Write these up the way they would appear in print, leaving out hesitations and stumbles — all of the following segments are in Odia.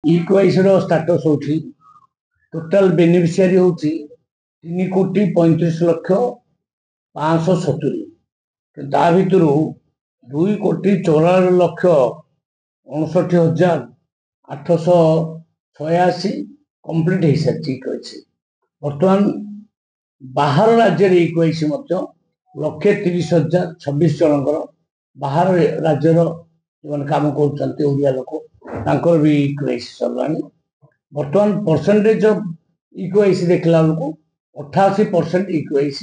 E-KYC ର ଷ୍ଟାଟସ୍ ହେଉଛି ଟୋଟାଲ ବେନିଫିସିଆରି ହେଉଛି 3,35,05,70। ତା ଭିତରୁ 2,54,59,886 କମ୍ପ୍ଲିଟ୍ ହେଇସାରିଛି E-KYC। ବର୍ତ୍ତମାନ ବାହାର ରାଜ୍ୟରେ E-KYC ମଧ୍ୟ 1,30,026 ଜଣଙ୍କର ବାହାର ରାଜ୍ୟର ଯେଉଁମାନେ କାମ କରୁଛନ୍ତି ଓଡ଼ିଆ ଲୋକ ତାଙ୍କର ବି E-KYC ସରିଲାଣି। ବର୍ତ୍ତମାନ ପରସେଣ୍ଟେଜ ଅଫ୍ E-KYC ଦେଖିଲା ବେଳକୁ 88% E-KYC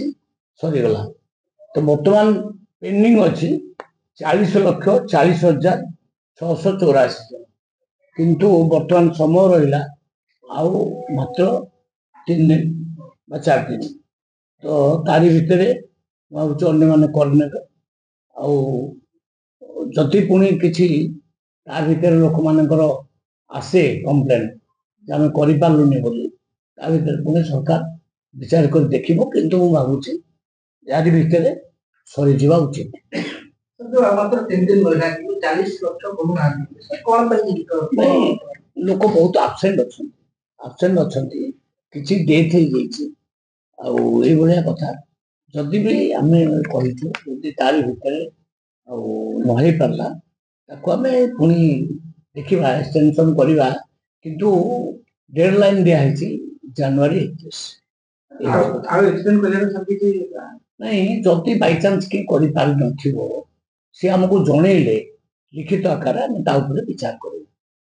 ସରିଗଲା। ତ ବର୍ତ୍ତମାନ ପେଣ୍ଡିଂ ଅଛି 40,40,684 ଜଣ, କିନ୍ତୁ ବର୍ତ୍ତମାନ ସମୟ ରହିଲା ଆଉ ମାତ୍ର 3 ଦିନ ବା 4 ଦିନ। ତ ତାରି ଭିତରେ ମୁଁ ଭାବୁଛି ଅନ୍ୟମାନେ କରିନେବେ। ଆଉ ଯଦି ପୁଣି କିଛି ତା ଭିତରେ ଲୋକମାନଙ୍କର ଆସେ କମ୍ପ୍ଲେନ୍ ଯେ ଆମେ କରିପାରିଲୁନି ବୋଲି, ତା ଭିତରେ ପୁଣି ସରକାର ବିଚାର କରି ଦେଖିବ, କିନ୍ତୁ ମୁଁ ଭାବୁଛି ୟାରି ଭିତରେ ସରିଯିବା ଉଚିତ। ମାତ୍ର 3 ଦିନ ରହିଲା କିନ୍ତୁ 40 ଲକ୍ଷ କରୁନାହାନ୍ତି, କ'ଣ ପାଇଁ ଲୋକ ବହୁତ ଆବସେଣ୍ଟ ଅଛନ୍ତି, କିଛି ଡେଥ୍ ହେଇଯାଇଛି ଆଉ ଏଇଭଳିଆ କଥା। ଯଦି ବି ଆମେ କହିଛୁ ଯଦି ତାରି ଭିତରେ ଆଉ ନ ହେଇପାରିଲା ତାକୁ ଆମେ ପୁଣି ଦେଖିବା, ଏକ୍ସଟେନସନ୍ କରିବା, କିନ୍ତୁ ଡେଡ୍ ଲାଇନ୍ ଦିଆହେଇଛି ଜାନୁଆରୀ 31। ନାଇଁ, ଯଦି ବାଇଚାନ୍ସ କିଏ କରିପାରିନଥିବ ସେ ଆମକୁ ଜଣେଇଲେ ଲିଖିତ ଆକାରରେ ଆମେ ତା ଉପରେ ବିଚାର କରିବୁ,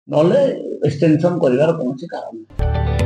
ନହେଲେ ଏକ୍ସଟେନସନ୍ କରିବାର କୌଣସି କାରଣ ନାହିଁ।